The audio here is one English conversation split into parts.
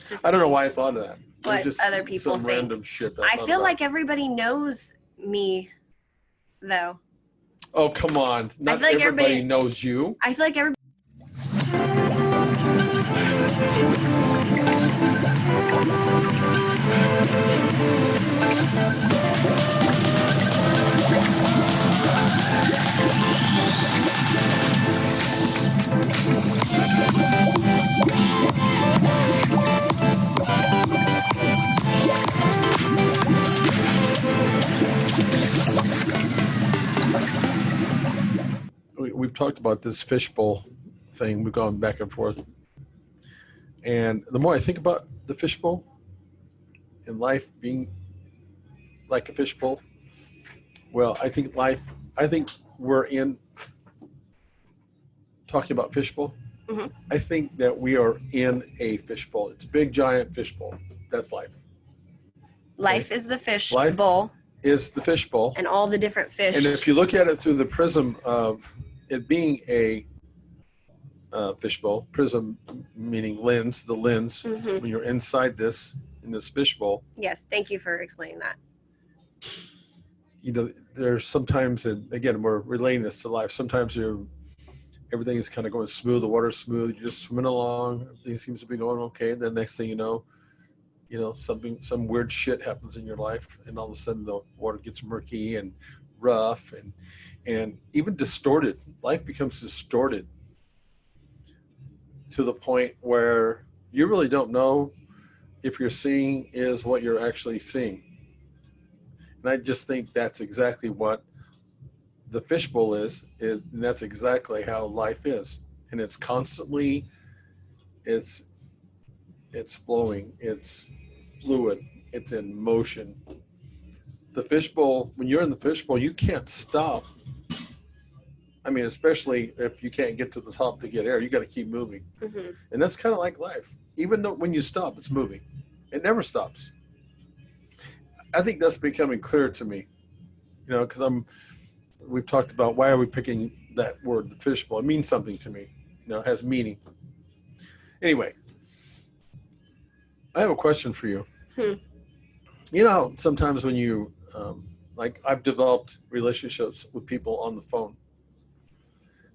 to see I don't know why I thought of that. what just other people some think. random shit that I feel like everybody knows me, though. Oh, come on. Not feel like everybody knows you. I feel like everybody. We've talked about this fishbowl thing. We've gone back and forth. And the more I think about the fishbowl and life being like a fishbowl, well, I think we're in talking about fishbowl. Mm-hmm. I think that we are in a fishbowl. It's a big, giant fishbowl. That's life. Life is the fishbowl. Is the fishbowl. And all the different fish. And if you look at it through the prism of it being a fishbowl, prism meaning lens, the lens, Mm-hmm. when you're inside this, in this fishbowl. Yes, thank you for explaining that. You know, there's sometimes, and again, we're relating this to life, sometimes everything is kind of going smooth, the water's smooth, you're just swimming along, everything seems to be going okay, then next thing you know, some weird shit happens in your life, and all of a sudden the water gets murky and rough and even distorted. Life becomes distorted to the point where you really don't know if you're seeing is what you're actually seeing. And I just think that's exactly what the fishbowl is, and that's exactly how life is. And it's constantly, it's flowing, it's fluid, it's in motion. The fishbowl, when you're in the fishbowl, you can't stop. I mean, especially if you can't get to the top to get air, you got to keep moving. Mm-hmm. And that's kind of like life. Even though when you stop, it's moving. It never stops. I think that's becoming clear to me, because we've talked about why are we picking that word, the fishbowl. It means something to me, it has meaning. Anyway, I have a question for you. Sometimes when you, like I've developed relationships with people on the phone.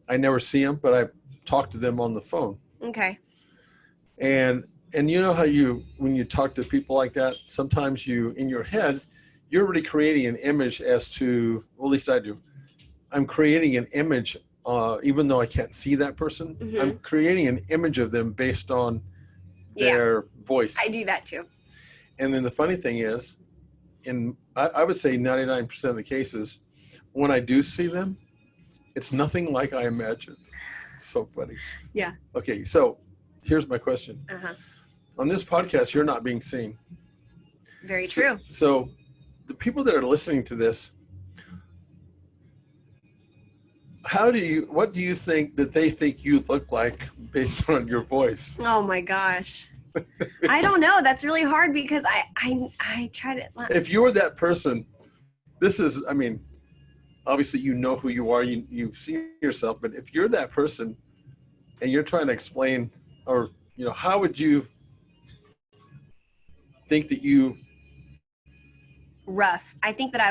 I never see them, but I talk to them on the phone. Okay. And you know how when you talk to people like that, sometimes in your head, you're already creating an image as to, well, at least I do. I'm creating an image, even though I can't see that person. Mm-hmm. I'm creating an image of them based on their voice. I do that too. And then the funny thing is, I would say 99% of the cases, when I do see them, it's nothing like I imagined. It's so funny. Yeah. Okay, so here's my question. Uh-huh. On this podcast, you're not being seen. Very true. So the people that are listening to this, what do you think that they think you look like based on your voice? Oh my gosh. I don't know. That's really hard because I try to. If you were that person, obviously you know who you are, you see yourself, but if you're that person and you're trying to explain, or, how would you think that you... Rough. I think that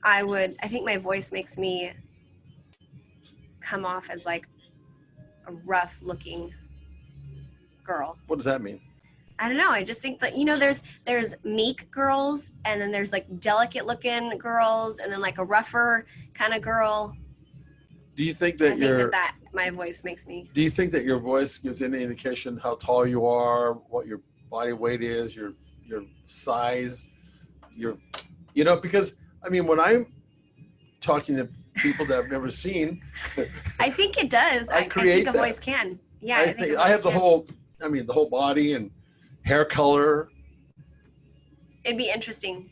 I think my voice makes me come off as like a rough looking girl. What does that mean? I don't know. I just think that, there's meek girls, and then there's like delicate looking girls, and then like a rougher kind of girl. Do you think that that my voice makes me... Do you think that your voice gives any indication how tall you are, what your body weight is, your size, because when I'm talking to people that I've never seen, I think it does. I think a voice can. Yeah. I think I have the whole body and hair color. It'd be interesting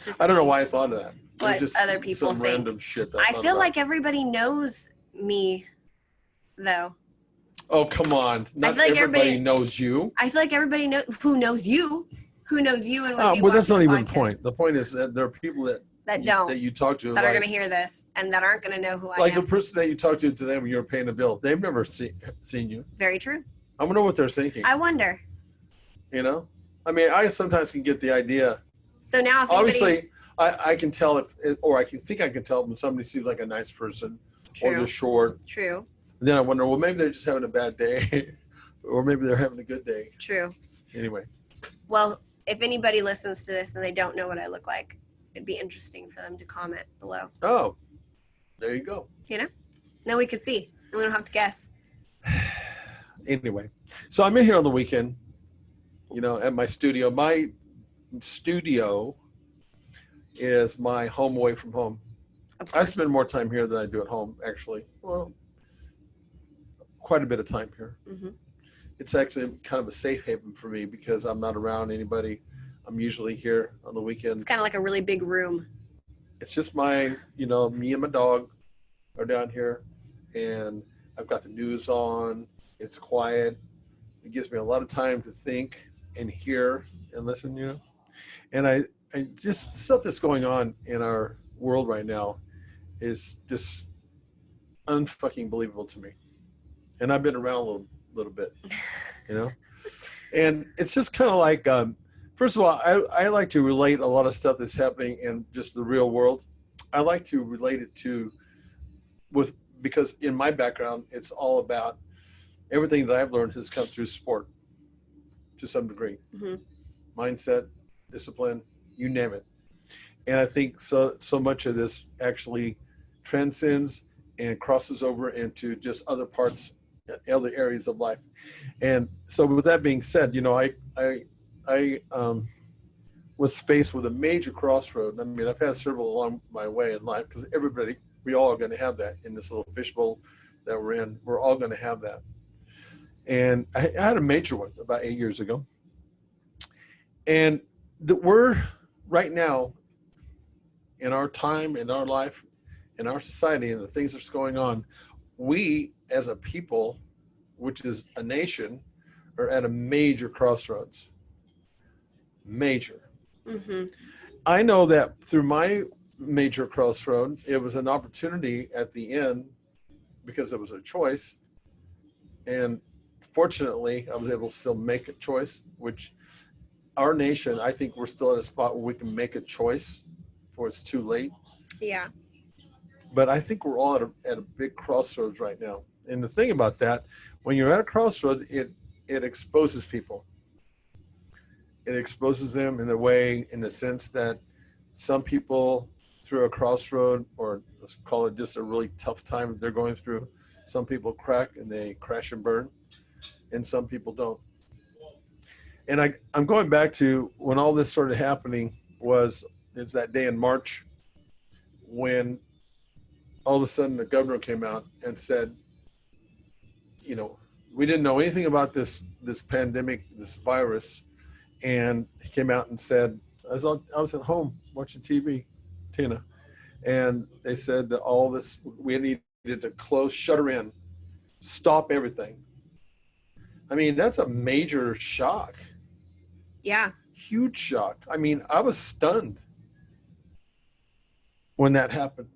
to see. I don't know why I thought of that. What just other people some think. Random shit. I feel like everybody knows me, though. Oh, come on! Not everybody knows you. I feel like everybody knows who knows you, and would be that's not even the point. The point is that there are people that you talk to that are going to hear this and that aren't going to know who I am. Like the person that you talk to today when you're paying a bill, they've never seen you. Very true. I wonder what they're thinking. I wonder. you know? I mean, I sometimes can get the idea. So now if obviously, I can tell or I can think I can tell when somebody seems like a nice person, or they're short. True. And then I wonder, well, maybe they're just having a bad day, or maybe they're having a good day. True. Anyway. Well, if anybody listens to this and they don't know what I look like, it'd be interesting for them to comment below. Oh, there you go. You know? Then we can see. And we don't have to guess. Anyway, so I'm in here on the weekend, you know, at my studio. My studio is my home away from home. I spend more time here than I do at home, actually. Well, quite a bit of time here. Mm-hmm. It's actually kind of a safe haven for me because I'm not around anybody. I'm usually here on the weekends. It's kind of like a really big room. It's just my, you know, me and my dog are down here, and I've got the news on. It's quiet. It gives me a lot of time to think and hear and listen, you know. And I just stuff that's going on in our world right now is just unfucking believable to me. And I've been around a little bit, you know. And it's just kind of like, first of all, I like to relate a lot of stuff that's happening in just the real world. I like to relate it because in my background, it's all about everything that I've learned has come through sport to some degree. Mm-hmm. Mindset, discipline, you name it. And I think so much of this actually transcends and crosses over into just other parts, other areas of life. And so with that being said, you know, I was faced with a major crossroad. I mean, I've had several along my way in life because we all are going to have that in this little fishbowl that we're in. We're all going to have that. And I had a major one about 8 years ago. And we're right now in our time, in our life, in our society, and the things that's going on, we as a people, which is a nation, are at a major crossroads. Major. Mm-hmm. I know that through my major crossroad, it was an opportunity at the end because it was a choice. And fortunately, I was able to still make a choice, which our nation, I think we're still at a spot where we can make a choice before it's too late. Yeah. But I think we're all at a big crossroads right now. And the thing about that, when you're at a crossroad, it exposes people. It exposes them in the sense that some people through a crossroad, or let's call it just a really tough time that they're going through, some people crack and they crash and burn, and some people don't. And I'm going back to when all this started happening it's that day in March when all of a sudden the governor came out and said, you know, we didn't know anything about this pandemic, this virus. And he came out and said, I was at home watching TV, Tina, and they said that all this, we needed to close, shutter in, stop everything. I mean, that's a major shock. Yeah. Huge shock. I mean, I was stunned when that happened.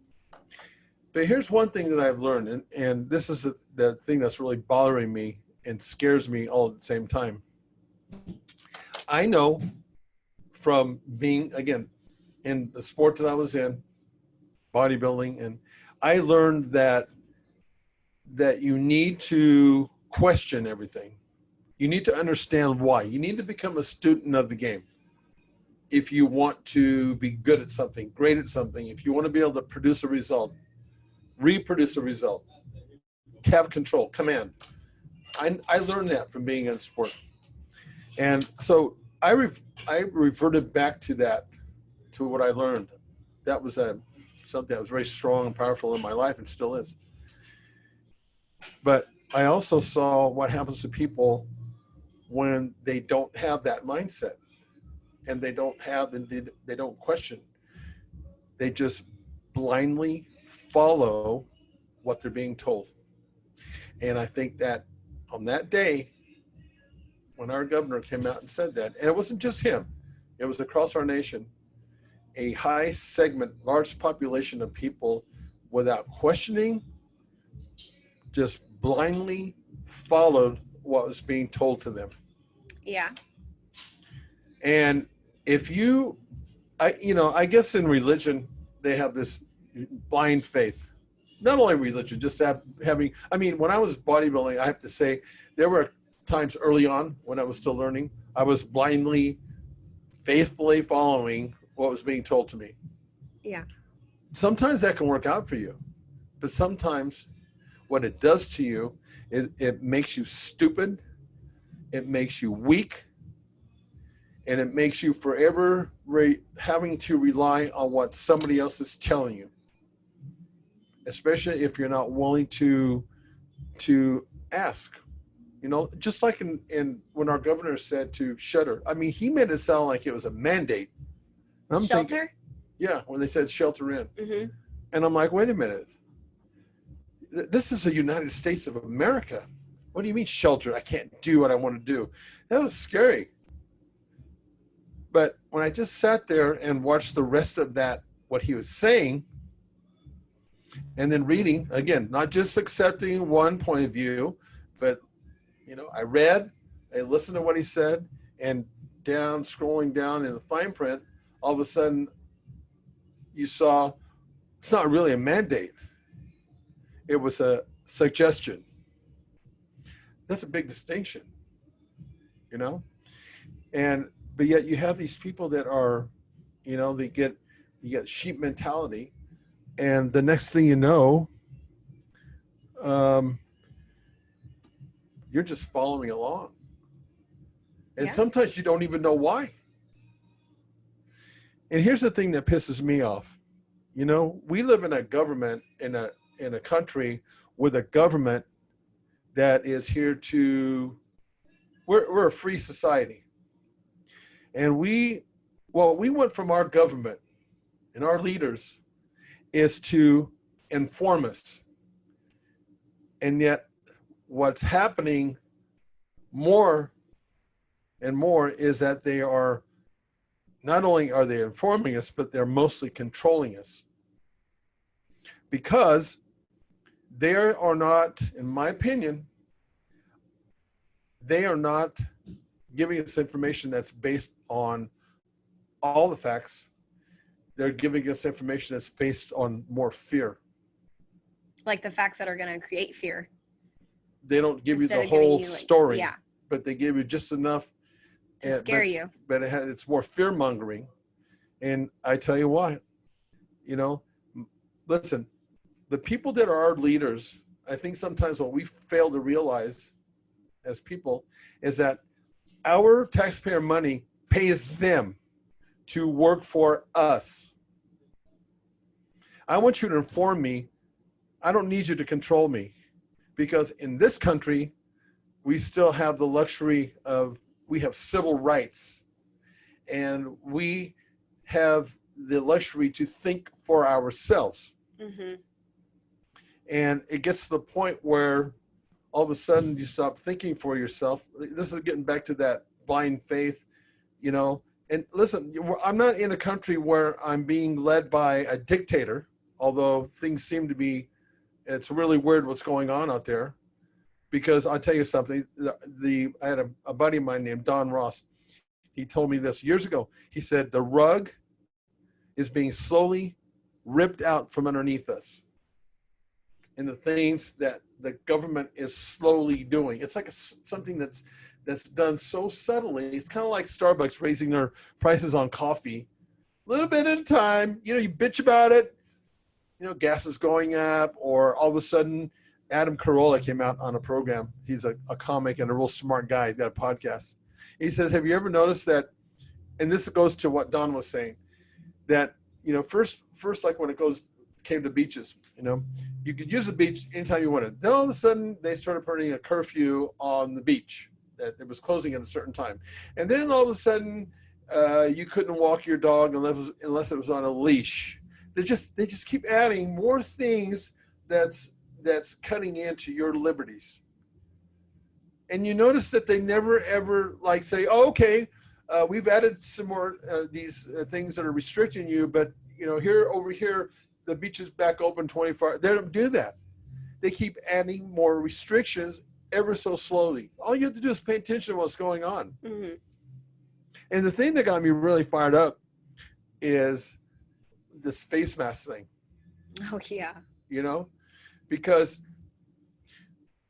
But here's one thing that I've learned, and this is the thing that's really bothering me and scares me all at the same time. I know from being, again, in the sport that I was in, bodybuilding, and I learned that you need to question everything. You need to understand why. You need to become a student of the game. If you want to be good at something, great at something, if you want to be able to produce a result, reproduce a result, have control, command. I learned that from being in sport. And so I reverted back to that, to what I learned. That was something that was very strong and powerful in my life and still is. But I also saw what happens to people when they don't have that mindset and they don't question. They just blindly follow what they're being told. And I think that on that day, when our governor came out and said that, and it wasn't just him, it was across our nation, a high segment, large population of people without questioning, just blindly followed what was being told to them. Yeah. And if you, I guess in religion, they have this blind faith. Not only religion, just having, when I was bodybuilding, I have to say, there were times early on when I was still learning, I was blindly, faithfully following what was being told to me. Yeah. Sometimes that can work out for you, but sometimes what it does to you is it makes you stupid, it makes you weak, and it makes you forever having to rely on what somebody else is telling you, especially if you're not willing to ask. Just like in when our governor said to shelter. He made it sound like it was a mandate. Shelter? Yeah, when they said shelter in. Mm-hmm. And I'm like, wait a minute. This is the United States of America. What do you mean shelter? I can't do what I want to do. That was scary. But when I just sat there and watched the rest of that, what he was saying, and then reading, again, not just accepting one point of view, but, I read, I listened to what he said, and scrolling down in the fine print, all of a sudden you saw it's not really a mandate. It was a suggestion. That's a big distinction, but yet you have these people that are, you get sheep mentality, and the next thing you know, you're just following along. And sometimes you don't even know why. And here's the thing that pisses me off. We live in a government, in a country with a government that is here to, we're a free society. And what we want from our government and our leaders is to inform us. And yet what's happening more and more is that they are, not only are they informing us, but they're mostly controlling us. Because they are not, in my opinion, they are not giving us information that's based on all the facts. They're giving us information that's based on more fear. Like the facts that are going to create fear. They don't give you the whole story, but they give you just enough to scare you. But it's more fear mongering. And I tell you what, listen, the people that are our leaders, I think sometimes what we fail to realize as people is that our taxpayer money pays them to work for us. I want you to inform me. I don't need you to control me, because in this country, we still have the luxury of, we have civil rights, and we have the luxury to think for ourselves. Mm-hmm. And it gets to the point where all of a sudden you stop thinking for yourself. This is getting back to that blind faith, And listen, I'm not in a country where I'm being led by a dictator, although things seem to be, it's really weird what's going on out there. Because I'll tell you something, I had a buddy of mine named Don Ross. He told me this years ago. He said, the rug is being slowly ripped out from underneath us. And the things that the government is slowly doing. It's like something that's done so subtly. It's kind of like Starbucks raising their prices on coffee a little bit at a time. You bitch about it. Gas is going up, or all of a sudden Adam Carolla came out on a program. He's a comic and a real smart guy. He's got a podcast. He says, have you ever noticed that, and this goes to what Don was saying, that, first like when it came to beaches, you could use the beach anytime you wanted. Then all of a sudden they started putting a curfew on the beach, that it was closing at a certain time. And then all of a sudden you couldn't walk your dog unless it was on a leash. They just keep adding more things that's cutting into your liberties. And you notice that they never ever say, oh, okay, we've added some more these things that are restricting you, but over here the beach is back open 24 hours. They don't do that. They keep adding more restrictions ever so slowly. All you have to do is pay attention to what's going on. Mm-hmm. And the thing that got me really fired up is this face mask thing. Oh, yeah. You know, because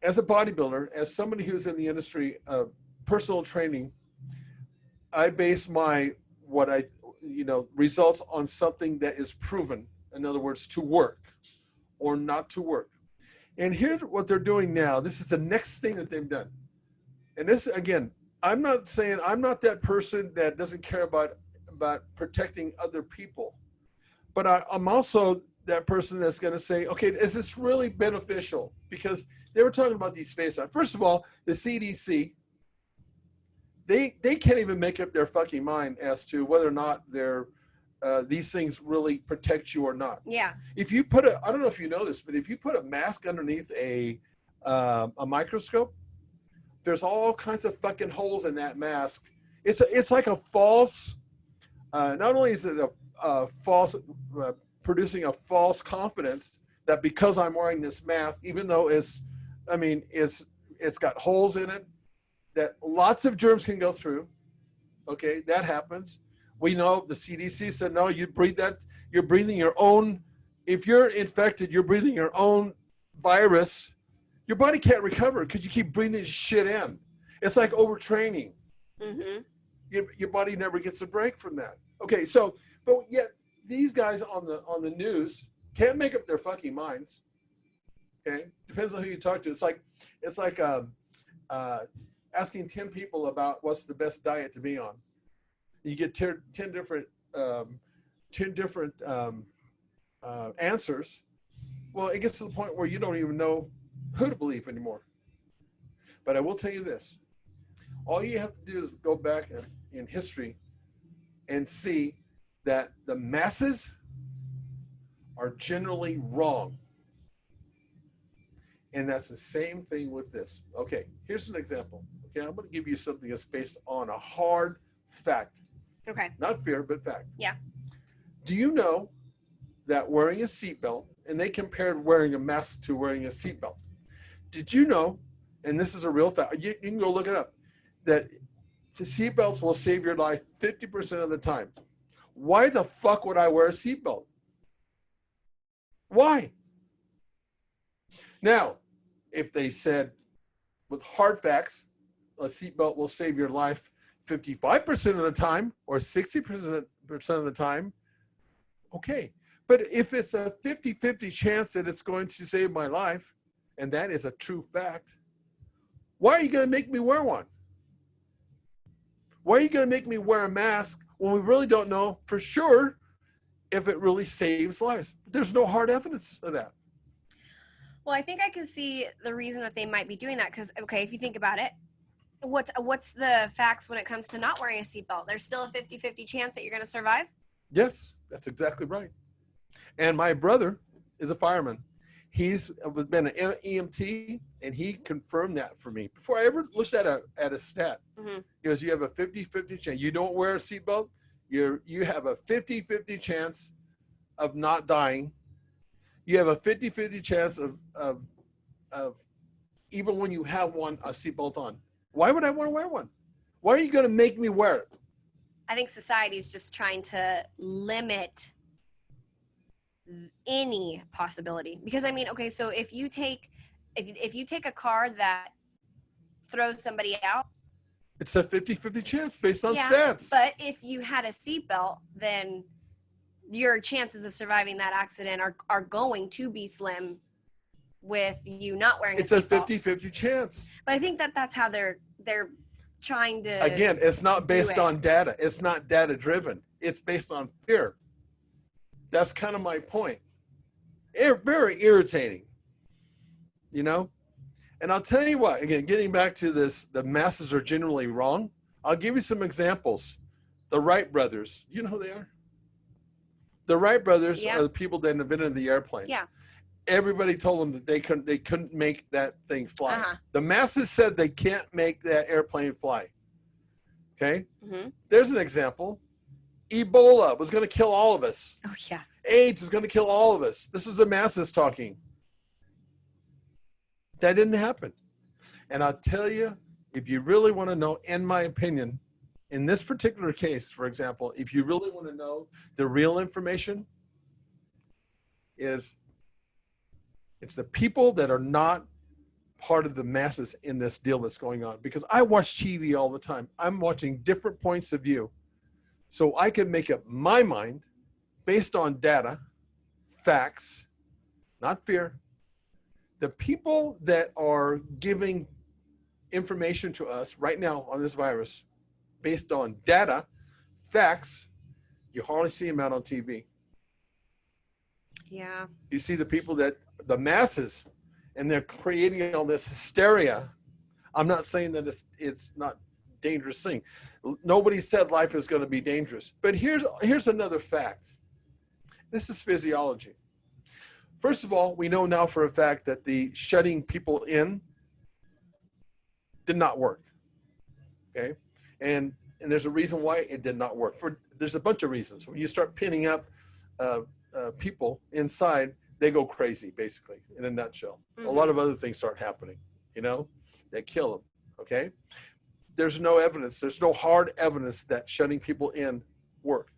as a bodybuilder, as somebody who's in the industry of personal training, I base results on something that is proven. In other words, to work or not to work. And here's what they're doing now. This is the next thing that they've done. And this, again, I'm not saying I'm not that person that doesn't care about protecting other people, but I'm also that person that's going to say, okay, is this really beneficial? Because they were talking about these face masks. First of all, the CDC, they can't even make up their fucking mind as to whether or not these things really protect you or not. Yeah. If you I don't know if you know this, but if you put a mask underneath a microscope, there's all kinds of fucking holes in that mask. It's like a false. Not only is it a false, producing a false confidence that because I'm wearing this mask, even though it's got holes in it that lots of germs can go through. Okay, that happens. We know the CDC said, no, you breathe that. You're breathing your own. If you're infected, you're breathing your own virus. Your body can't recover because you keep breathing shit in. It's like overtraining. Mm-hmm. Your body never gets a break from that. Okay, so, but yet these guys on the news can't make up their fucking minds. Okay, depends on who you talk to. It's like asking 10 people about what's the best diet to be on. You get 10 different answers. Well, it gets to the point where you don't even know who to believe anymore. But I will tell you this. All you have to do is go back in history and see that the masses are generally wrong. And that's the same thing with this. Okay, here's an example. Okay, I'm going to give you something that's based on a hard fact. Okay. Not fear, but fact. Yeah. Do you know that wearing a seatbelt, and they compared wearing a mask to wearing a seatbelt. Did you know, and this is a real fact, you can go look it up, that the seatbelts will save your life 50% of the time. Why the fuck would I wear a seatbelt? Why? Now, if they said with hard facts, a seatbelt will save your life 55% of the time or 60% of the time, okay. But if it's a 50-50 chance that it's going to save my life, and that is a true fact, why are you going to make me wear one? Why are you going to make me wear a mask when we really don't know for sure if it really saves lives? There's no hard evidence of that. Well, I think I can see the reason that they might be doing that because, okay, if you think about it, what's the facts when it comes to not wearing a seatbelt? There's still a 50-50 chance that you're going to survive? Yes, that's exactly right. And my brother is a fireman. He's been an EMT, and he confirmed that for me. Before I ever looked at a stat, Mm-hmm. He goes, you have a 50-50 chance. You don't wear a seatbelt, you have a 50-50 chance of not dying. You have a 50-50 chance of even when you have a seatbelt on. Why would I want to wear one? Why are you going to make me wear it? I think society is just trying to limit any possibility. Because I mean, okay, so if you take a car that throws somebody out, it's a 50-50 chance based on stats. But if you had a seatbelt, then your chances of surviving that accident are going to be slim with you not wearing a seatbelt. It's a 50-50 chance. But I think that's how they're trying to. Again, it's not based on data. It's not data driven. It's based on fear. That's kind of my point. Very irritating, you know? And I'll tell you what, again, getting back to this, the masses are generally wrong. I'll give you some examples. The Wright brothers, you know who they are? The Wright brothers are the people that invented the airplane. Yeah. Everybody told them that they couldn't make that thing fly. Uh-huh. The masses said they can't make that airplane fly. Okay? Mm-hmm. There's an example. Ebola was going to kill all of us. Oh, yeah. AIDS is going to kill all of us. This is the masses talking. That didn't happen. And I'll tell you, if you really want to know, in my opinion, In this particular case, for example, if you really want to know the real information, it's the people that are not part of the masses in this deal that's going on. Because I watch TV all the time. I'm watching different points of view so I can make up my mind based on data, facts, not fear. The people that are giving information to us right now on this virus based on data, facts, you hardly see them out on TV. Yeah. You see the people that, the masses, and they're creating all this hysteria. I'm not saying that it's not dangerous thing. Nobody said life is going to be dangerous. But here's another fact. This is physiology. First of all, we know now for a fact that the shutting people in did not work. Okay? And there's a reason why it did not work. There's a bunch of reasons. When you start pinning up people inside, they go crazy, basically, in a nutshell. Mm-hmm. A lot of other things start happening, that kill them, okay? There's no evidence. There's no hard evidence that shutting people in worked.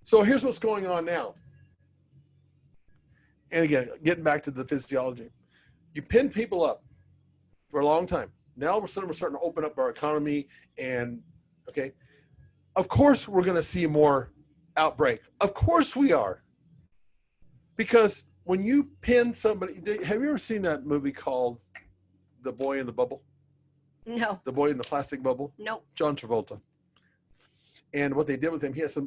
So here's what's going on now. And again, getting back to the physiology. You pin people up for a long time. Now all of a sudden we're starting to open up our economy and, okay, of course we're going to see more outbreak. Of course we are. Because when you pin somebody, have you ever seen that movie called The Boy in the Bubble? No. The Boy in the Plastic Bubble? Nope. John Travolta. And what they did with him, he has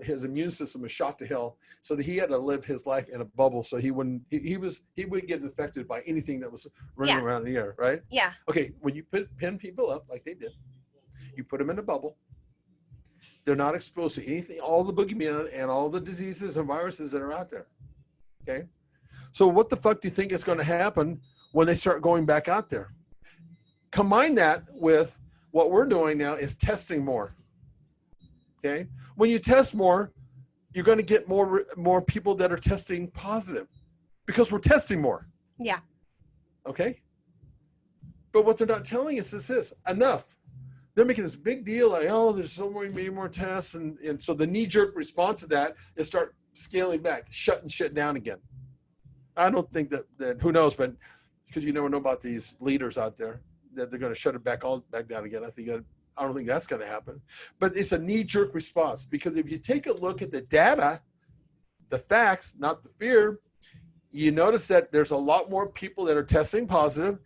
his immune system was shot to hell, so that he had to live his life in a bubble, so he wouldn't get infected by anything that was running around in the air, right? Yeah. Okay, when you pin people up like they did, you put them in a bubble. They're not exposed to anything, all the boogeymen and all the diseases and viruses that are out there. Okay, so what the fuck do you think is going to happen when they start going back out there? Combine that with what we're doing now is testing more. Okay, when you test more, you're going to get more people that are testing positive because we're testing more. Yeah. Okay, but what they're not telling us is this: enough. They're making this big deal like, oh, there's so many more tests, and so the knee-jerk response to that is start scaling back, shutting shit down again. I don't think that who knows, but because you never know about these leaders out there that they're going to shut it back down again. I don't think that's going to happen. But it's a knee-jerk response because if you take a look at the data, the facts, not the fear, you notice that there's a lot more people that are testing positive.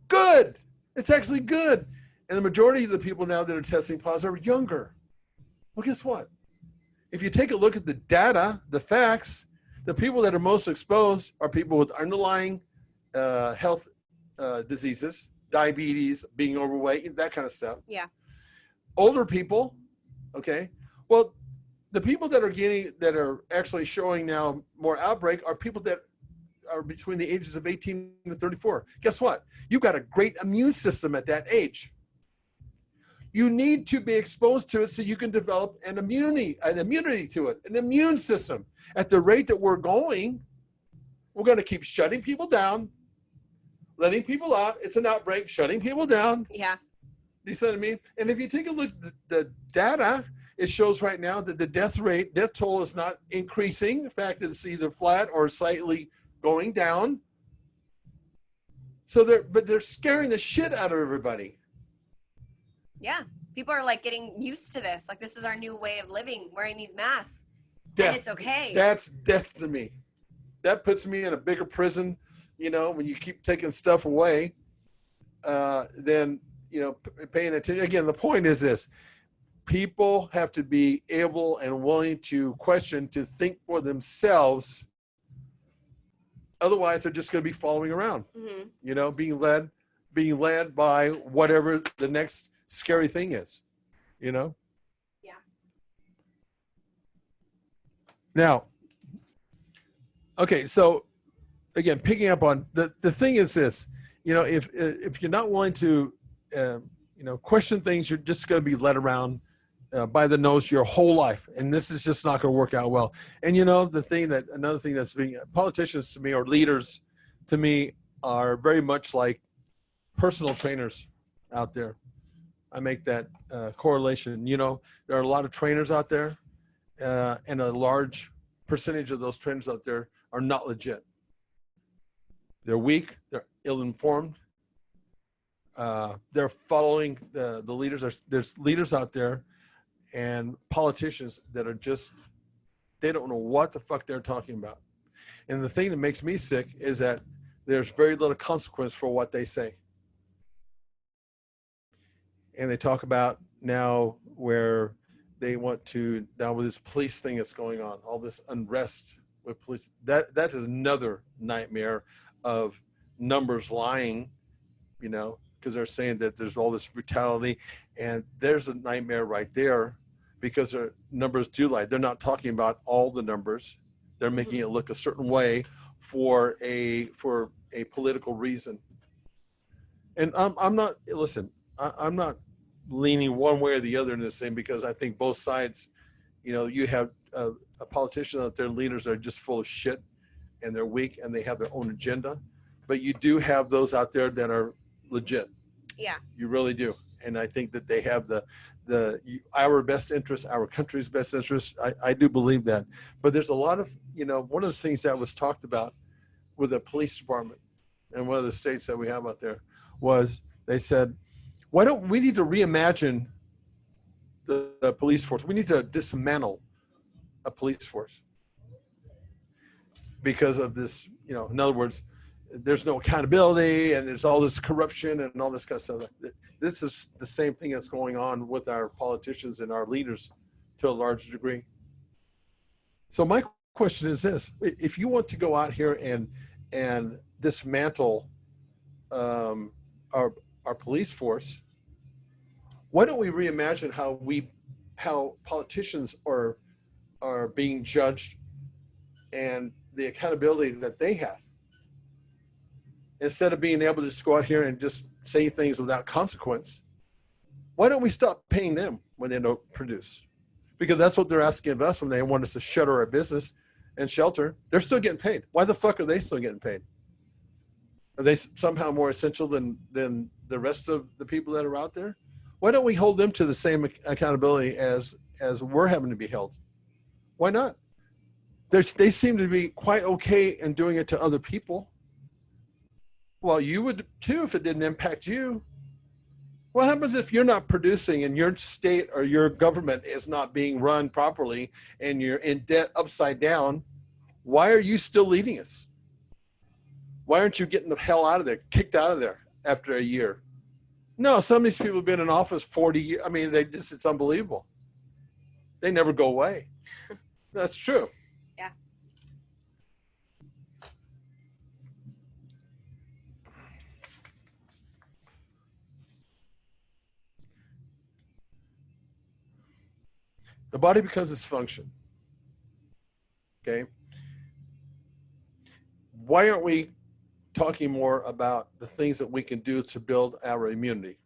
Good. It's actually good. And the majority of the people now that are testing positive are younger. Well, guess what? If you take a look at the data, the facts, the people that are most exposed are people with underlying health diseases, diabetes, being overweight, that kind of stuff. Yeah. Older people, okay. Well, the people that are actually showing now more outbreak are people that are between the ages of 18 to 34. Guess what? You've got a great immune system at that age. You need to be exposed to it so you can develop an immunity to it, an immune system. At the rate that we're going to keep shutting people down, letting people out. It's an outbreak, shutting people down. Yeah. You see what I mean? And if you take a look at the data, it shows right now that the death toll is not increasing. In fact, it's either flat or slightly going down. So they're scaring the shit out of everybody. Yeah. People are like getting used to this. Like this is our new way of living, wearing these masks. Death. And it's okay. That's death to me. That puts me in a bigger prison, when you keep taking stuff away, then, paying attention. Again, the point is this. People have to be able and willing to question, to think for themselves. Otherwise, they're just going to be following around, being led by whatever the next scary thing is, Yeah. Now, okay, so again, picking up on the thing is this, if you're not willing to, question things, you're just going to be led around by the nose your whole life. And this is just not going to work out well. And another thing that's being, politicians to me or leaders to me are very much like personal trainers out there. I make that correlation. You know, there are a lot of trainers out there, and a large percentage of those trainers out there are not legit. They're weak. They're ill-informed. They're following the leaders. There's leaders out there and politicians that are just, they don't know what the fuck they're talking about. And the thing that makes me sick is that there's very little consequence for what they say. And they talk about now where they want to, now with this police thing that's going on, all this unrest with police, that's another nightmare of numbers lying, you know, because they're saying that there's all this brutality, and there's a nightmare right there because their numbers do lie. They're not talking about all the numbers. They're making it look a certain way for a political reason. And I'm not, listen, I'm not leaning one way or the other in this thing, because I think both sides, you know, you have a politician out there, leaders are just full of shit and they're weak and they have their own agenda. But you do have those out there that are legit. Yeah. You really do. And I think that they have our best interest, our country's best interest. I do believe that. But there's a lot of, you know, one of the things that was talked about with the police department and one of the states that we have out there was they said, why don't we need to reimagine the police force? We need to dismantle a police force because of this, you know, in other words, there's no accountability and there's all this corruption and all this kind of stuff. This is the same thing that's going on with our politicians and our leaders to a large degree. So my question is this: if you want to go out here and dismantle our police force, why don't we reimagine how politicians are being judged and the accountability that they have? Instead of being able to just go out here and just say things without consequence, why don't we stop paying them when they don't produce? Because that's what they're asking of us when they want us to shutter our business and shelter. They're still getting paid. Why the fuck are they still getting paid? Are they somehow more essential than the rest of the people that are out there? Why don't we hold them to the same accountability as we're having to be held? Why not? They seem to be quite okay in doing it to other people. Well, you would too if it didn't impact you. What happens if you're not producing and your state or your government is not being run properly and you're in debt upside down? Why are you still leading us? Why aren't you getting the hell out of there, kicked out of there after a year? No, some of these people have been in office 40 years. I mean, it's unbelievable. They never go away. That's true. Yeah. The body becomes dysfunction. Okay. Why aren't we talking more about the things that we can do to build our immunity?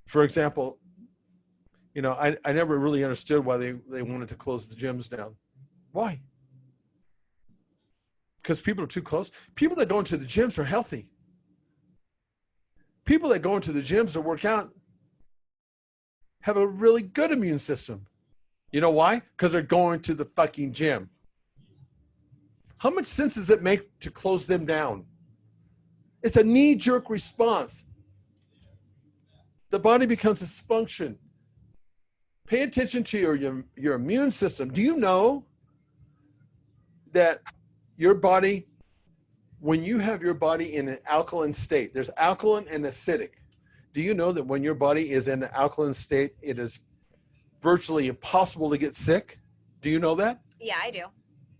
For example, you know, I never really understood why they wanted to close the gyms down. Why? Because people are too close. People that go into the gyms are healthy. People that go into the gyms to work out have a really good immune system. You know why? Because they're going to the fucking gym. How much sense does it make to close them down? It's a knee-jerk response. The body becomes dysfunction. Pay attention to your immune system. Do you know that your body, when you have your body in an alkaline state, there's alkaline and acidic. Do you know that when your body is in an alkaline state, it is virtually impossible to get sick? Do you know that? Yeah, I do.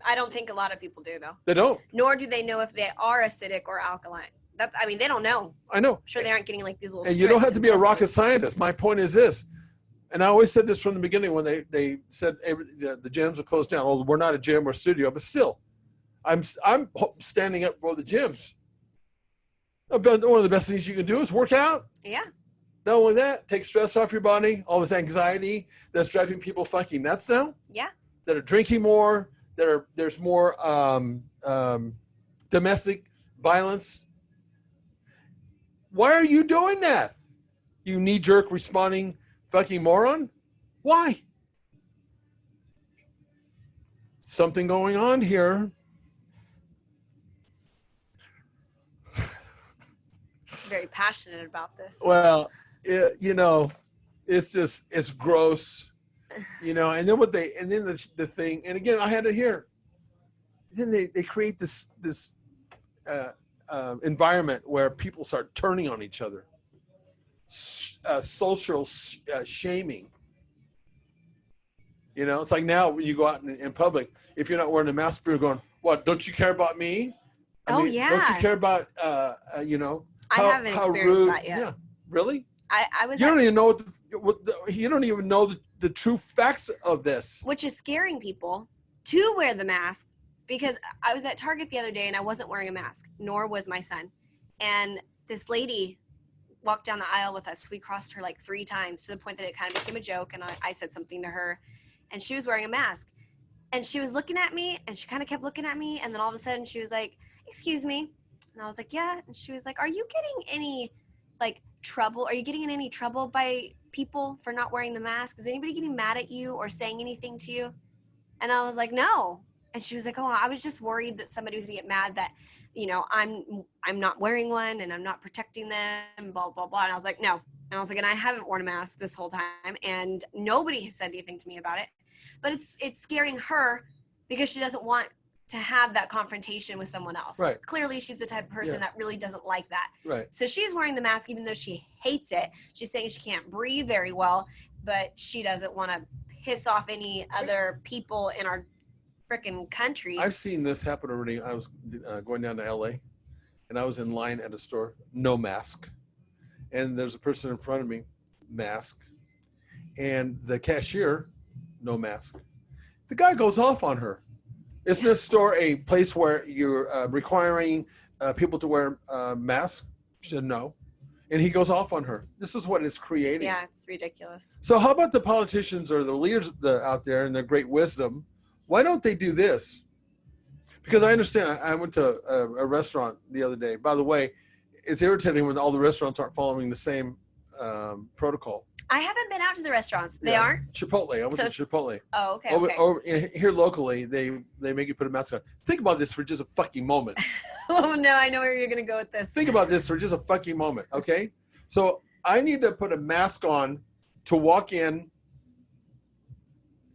I don't think a lot of people do, though. They don't. Nor do they know if they are acidic or alkaline. They don't know. I know. I'm sure they aren't getting like these little. And you don't have to be a rocket scientist. My point is this, and I always said this from the beginning when they said the gyms are closed down. Oh, we're not a gym or a studio, but still, I'm standing up for the gyms. One of the best things you can do is work out. Yeah. Not only that, take stress off your body, all this anxiety that's driving people fucking nuts now. Yeah. That are drinking more. There's more domestic violence. Why are you doing that? You knee-jerk responding fucking moron. Why? Something going on here. Very passionate about this. Well, it's gross, and then the thing, and again, I had it here. Then they create this environment where people start turning on each other. Social shaming. It's like now when you go out in public, if you're not wearing a mask, people are going, "What? Don't you care about me? Yeah. Don't you care about I haven't experienced that yet. Yeah, really? I was. You don't even know you don't even know the true facts of this, which is scaring people to wear the mask. Because I was at Target the other day and I wasn't wearing a mask, nor was my son. And this lady walked down the aisle with us. We crossed her like 3 times to the point that it kind of became a joke. And I said something to her and she was wearing a mask. And she was looking at me and she kind of kept looking at me. And then all of a sudden she was like, "Excuse me." And I was like, "Yeah." And she was like, "Are you getting any trouble? Are you getting in any trouble by people for not wearing the mask? Is anybody getting mad at you or saying anything to you?" And I was like, "No." And she was like, "Oh, I was just worried that somebody was gonna get mad that, I'm not wearing one and I'm not protecting them, blah, blah, blah." And I was like, "No." And I was like, "And I haven't worn a mask this whole time and nobody has said anything to me about it." But it's scaring her because she doesn't want to have that confrontation with someone else. Right. Clearly she's the type of person that really doesn't like that. Right. So she's wearing the mask even though she hates it. She's saying she can't breathe very well, but she doesn't want to piss off any other people in our freaking country. I've seen this happen already. I was going down to LA and I was in line at a store, no mask. And there's a person in front of me, mask. And the cashier, no mask. The guy goes off on her. Isn't this store a place where you're requiring people to wear masks? She said no. And he goes off on her. This is what it's creating. Yeah, it's ridiculous. So how about the politicians or the leaders out there and their great wisdom? Why don't they do this? Because I understand. I went to a restaurant the other day. By the way, it's irritating when all the restaurants aren't following the same protocol. I haven't been out to the restaurants. They aren't? Chipotle. I went to Chipotle. Oh, okay. Over here locally, they make you put a mask on. Think about this for just a fucking moment. Oh, no, I know where you're going to go with this. Think about this for just a fucking moment, okay? So I need to put a mask on to walk in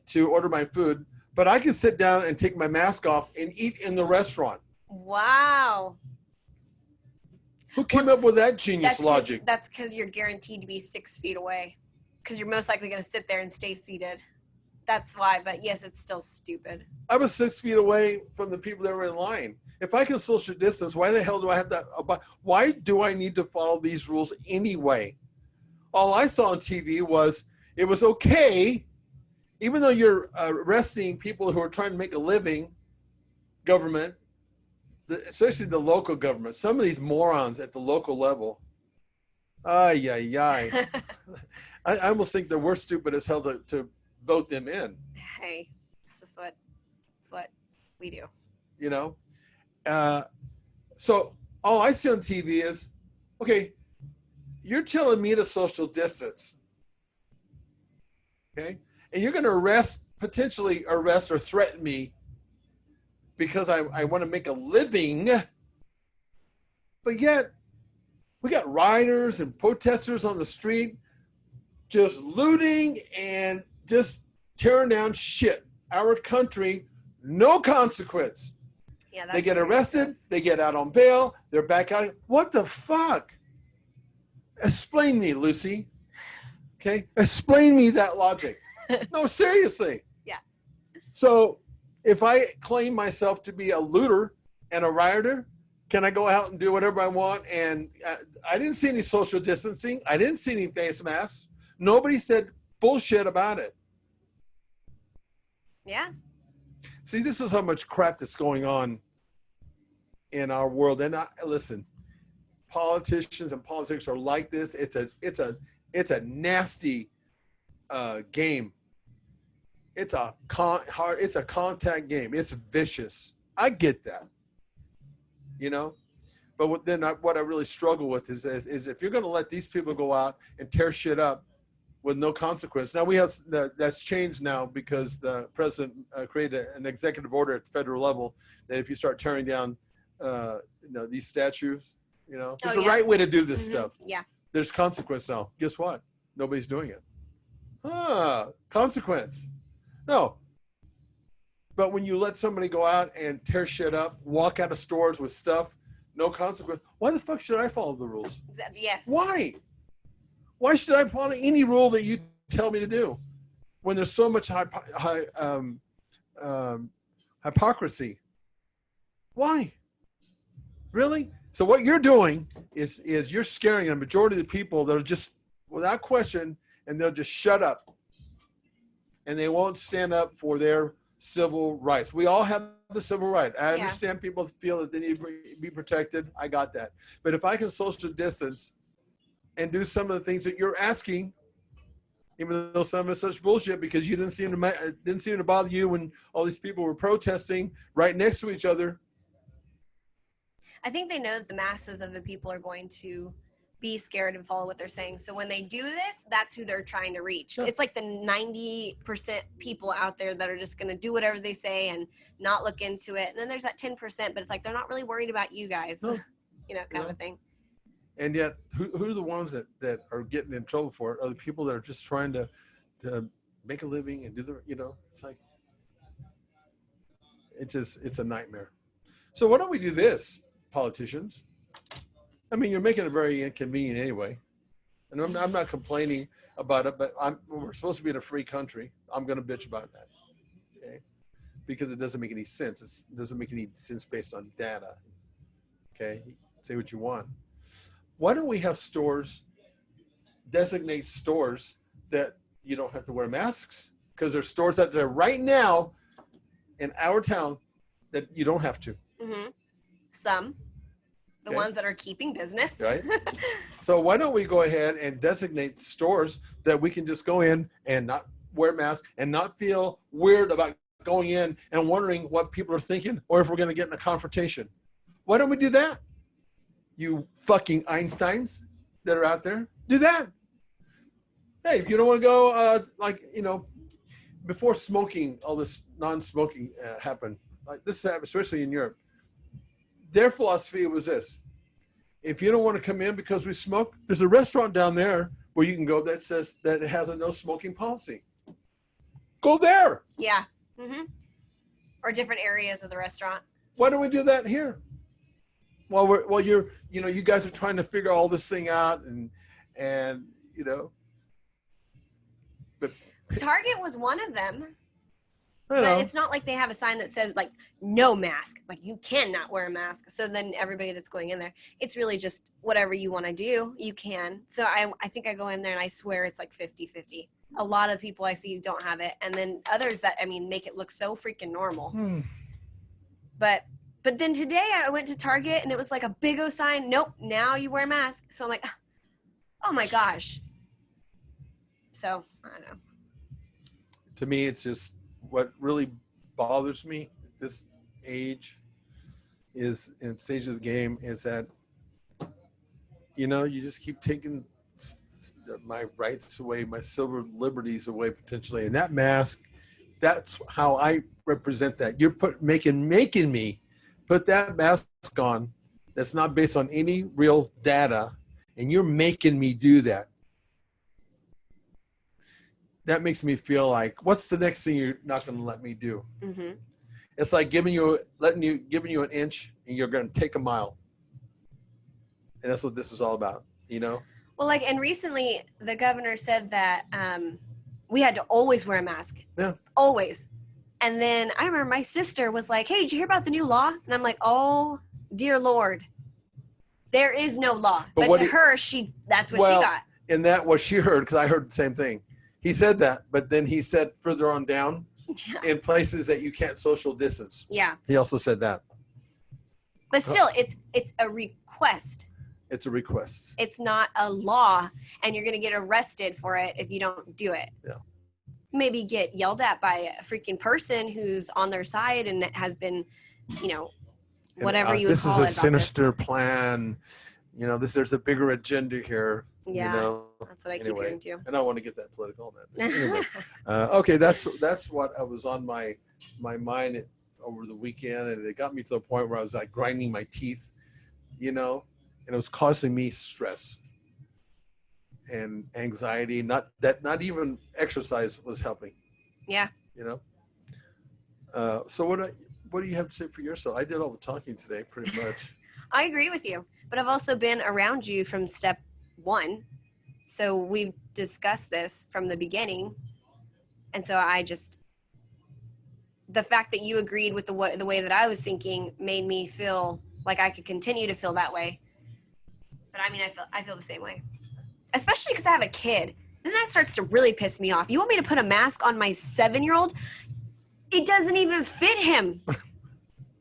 to order my food, but I can sit down and take my mask off and eat in the restaurant. Wow. Who came up with that genius logic? That's because you're guaranteed to be 6 feet away because you're most likely going to sit there and stay seated. That's why. But yes, it's still stupid. I was 6 feet away from the people that were in line. If I can social distance, why the hell do I have that? Why do I need to follow these rules anyway? All I saw on TV was it was okay, even though you're arresting people who are trying to make a living, government, especially the local government, some of these morons at the local level, I almost think that we're stupid as hell to vote them in. Hey, it's just what we do. You know? So all I see on TV is, okay, you're telling me to social distance. Okay? And you're going to potentially arrest or threaten me because I want to make a living. But yet, we got rioters and protesters on the street just looting and just tearing down shit. Our country, no consequence. Yeah, they get arrested, they get out on bail, they're back out. What the fuck? Explain me, Lucy. Okay? Explain me that logic. No, seriously. Yeah. So if I claim myself to be a looter and a rioter, can I go out and do whatever I want? And I didn't see any social distancing. I didn't see any face masks. Nobody said bullshit about it. Yeah. See, this is how much crap that's going on in our world. And listen, politicians and politics are like this. It's a nasty game. It's a contact game. It's vicious. I get that, you know, But what I really struggle with is if you're going to let these people go out and tear shit up with no consequence. Now that's changed now because the president created an executive order at the federal level that if you start tearing down, these statues, there's a right way to do this stuff. Yeah. There's consequence now. Guess what? Nobody's doing it. Consequence. No. But when you let somebody go out and tear shit up, walk out of stores with stuff, no consequence. Why the fuck should I follow the rules? Yes. Why? Why should I follow any rule that you tell me to do when there's so much hypocrisy? Why? Really? So what you're doing is you're scaring a majority of the people that are just without question, and they'll just shut up, and they won't stand up for their civil rights. We all have the civil right. I understand people feel that they need to be protected. I got that. But if I can social distance and do some of the things that you're asking, even though some of it's such bullshit because you didn't seem to bother you when all these people were protesting right next to each other. I think they know that the masses of the people are going to be scared and follow what they're saying. So when they do this, that's who they're trying to reach. Sure. It's like the 90% people out there that are just going to do whatever they say and not look into it. And then there's that 10%, but it's like they're not really worried about you guys, no. Kind of a thing. And yet, who are the ones that are getting in trouble for it? Are the people that are just trying to make a living and do it's like, it's a nightmare. So why don't we do this, politicians? I mean, you're making it very inconvenient anyway. And I'm not complaining about it, but we're supposed to be in a free country. I'm going to bitch about that. Okay? Because it doesn't make any sense. It doesn't make any sense based on data. Okay? Say what you want. Why don't we have designate stores that you don't have to wear masks? Because there's stores out there right now in our town that you don't have to. Mm-hmm. Some. The ones that are keeping business. Right. So why don't we go ahead and designate stores that we can just go in and not wear masks and not feel weird about going in and wondering what people are thinking or if we're going to get in a confrontation. Why don't we do that? You fucking Einsteins that are out there, do that. Hey, if you don't want to go, before smoking, all this non-smoking happened, like this happened, especially in Europe. Their philosophy was this: if you don't want to come in because we smoke, there's a restaurant down there where you can go that says that it has a no smoking policy. Go there. Yeah. Mm-hmm. Or different areas of the restaurant. Why don't we do that here? Well, you guys are trying to figure all this thing out and but Target was one of them. But it's not like they have a sign that says like no mask, like you cannot wear a mask. So then everybody that's going in there, it's really just whatever you want to do, you can. So I think I go in there and I swear it's like 50-50. A lot of people I see don't have it. And then others that, make it look so freaking normal. But then today I went to Target and it was like a big O sign. Nope, now you wear a mask. So I'm like, oh my gosh. So I don't know. To me, it's just, what really bothers me at this age is, in the stage of the game, is that, you just keep taking my rights away, my civil liberties away potentially. And that mask, that's how I represent that. You're making me put that mask on that's not based on any real data, and you're making me do that. That makes me feel like, what's the next thing you're not going to let me do? Mm-hmm. It's like giving you an inch and you're going to take a mile. And that's what this is all about, Well, and recently the governor said that we had to always wear a mask. Yeah. Always. And then I remember my sister was like, hey, did you hear about the new law? And I'm like, oh, dear Lord. There is no law. But to her, that's what she got. And that what she heard, because I heard the same thing. He said that, but then he said further on down, in places that you can't social distance. Yeah. He also said that. But still, it's a request. It's a request. It's not a law, and you're going to get arrested for it if you don't do it. Yeah. Maybe get yelled at by a freaking person who's on their side and has been, whatever you would this call is it. a sinister plan. You know, there's a bigger agenda here. Yeah, you know? that's what I keep hearing too. And I want to get that political on that. Anyway, okay, that's what I was on my mind over the weekend, and it got me to the point where I was like grinding my teeth, you know, and it was causing me stress and anxiety. Not even exercise was helping. Yeah. You know. So what do you have to say for yourself? I did all the talking today, pretty much. I agree with you, but I've also been around you from step 1. So we've discussed this from the beginning. And so the fact that you agreed with the way that I was thinking made me feel like I could continue to feel that way. But I mean, I feel the same way, especially because I have a kid. Then that starts to really piss me off. You want me to put a mask on my 7-year-old? It doesn't even fit him.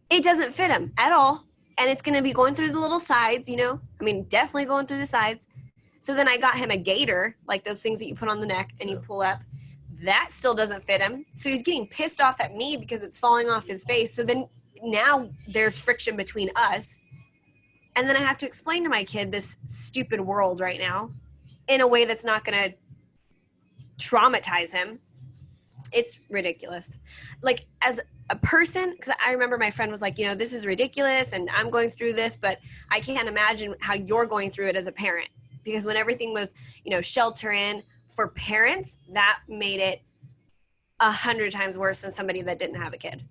It doesn't fit him at all. And it's going to be going through the little sides, you know? I mean, definitely going through the sides. So then I got him a gaiter, like those things that you put on the neck and you pull up. That still doesn't fit him. So he's getting pissed off at me because it's falling off his face. So then now there's friction between us. And then I have to explain to my kid this stupid world right now in a way that's not going to traumatize him. It's ridiculous. Like, as a person, because I remember my friend was like, you know, this is ridiculous and I'm going through this, but I can't imagine how you're going through it as a parent. Because when everything was, you know, shelter in for parents, that made it 100 times worse than somebody that didn't have a kid.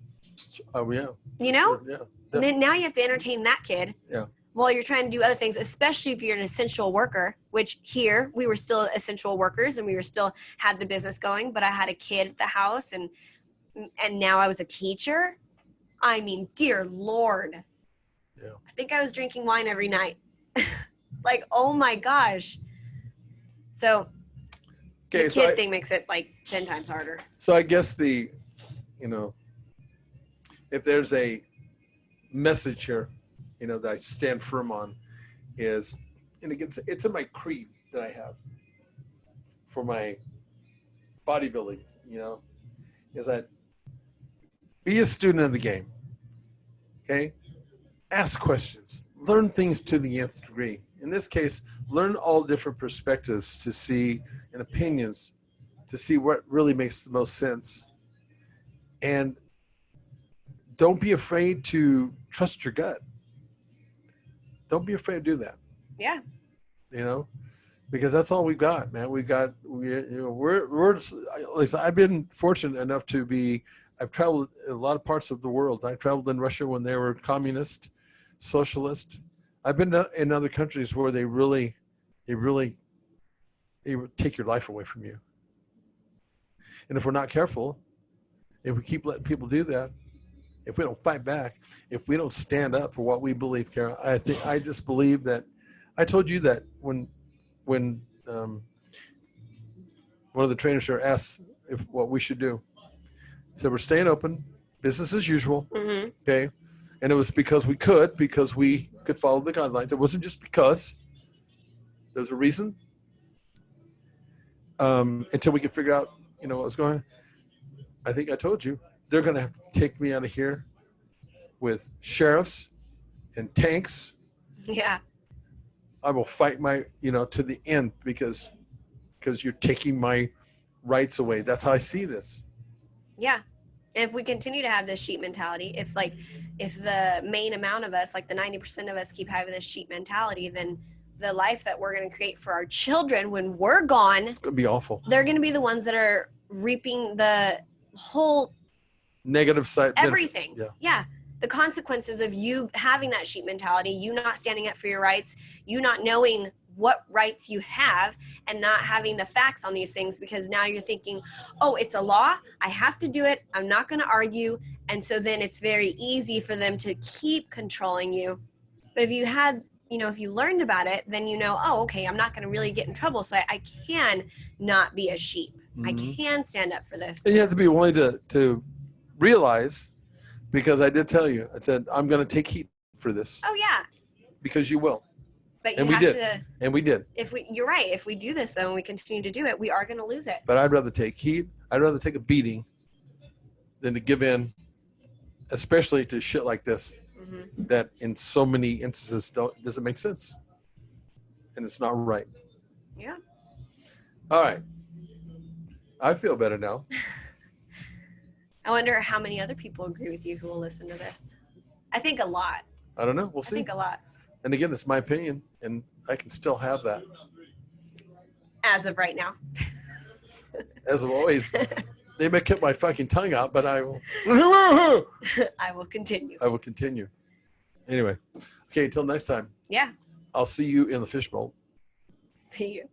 Oh, yeah. You know? Sure, yeah. And then now you have to entertain that kid. Yeah. While you're trying to do other things, especially if you're an essential worker, which here we were still essential workers and we were still had the business going, but I had a kid at the house and now I was a teacher. I mean, dear Lord. Yeah. I think I was drinking wine every night. Like, oh my gosh. So the kid thing makes it like 10 times harder. So I guess if there's a message here, you know, that I stand firm on is, and it's in my creed that I have for my bodybuilding, you know, is that be a student of the game. Okay. Ask questions, learn things to the nth degree. In this case, learn all different perspectives to see and opinions to see what really makes the most sense. And don't be afraid to trust your gut. Don't be afraid to do that. Yeah. You know, because that's all we've got, man. We're at least I've been fortunate enough I've traveled a lot of parts of the world. I traveled in Russia when they were communist, socialist. I've been in other countries where they would take your life away from you. And if we're not careful, if we keep letting people do that, if we don't fight back, if we don't stand up for what we believe, Karen, I just believe that. I told you that when one of the trainers there asked what we should do. He said, we're staying open, business as usual, mm-hmm. Okay? And it was because we could follow the guidelines. It wasn't just because. There's a reason. Until we could figure out, you know, what was going on. I think I told you, they're going to have to take me out of here with sheriffs and tanks. Yeah. I will fight to the end because you're taking my rights away. That's how I see this. Yeah. And if we continue to have this sheep mentality, if the main amount of us, like the 90% of us keep having this sheep mentality, then the life that we're going to create for our children when we're gone, it's going to be awful. They're going to be the ones that are reaping the whole negative side. Everything. Yeah. The consequences of you having that sheep mentality, you not standing up for your rights, you not knowing what rights you have and not having the facts on these things, because now you're thinking, oh, it's a law, I have to do it, I'm not going to argue. And so then it's very easy for them to keep controlling you. But if you had, if you learned about it, then oh, okay, I'm not going to really get in trouble. So I can not be a sheep. Mm-hmm. I can stand up for this. And you have to be willing to realize, because I did tell you, I said, I'm going to take heat for this. Oh, yeah. Because you will. But you have to. And we did. You're right. If we do this, though, and we continue to do it, we are going to lose it. But I'd rather take heat. I'd rather take a beating than to give in, especially to shit like this. that in so many instances doesn't make sense. And it's not right. Yeah. All right. I feel better now. I wonder how many other people agree with you who will listen to this. I think a lot. I don't know. We'll see. I think a lot. And again, it's my opinion, and I can still have that. As of right now. As always. They may keep my fucking tongue out, but I will. I will continue. I will continue. Anyway. Okay, until next time. Yeah. I'll see you in the fishbowl. See you.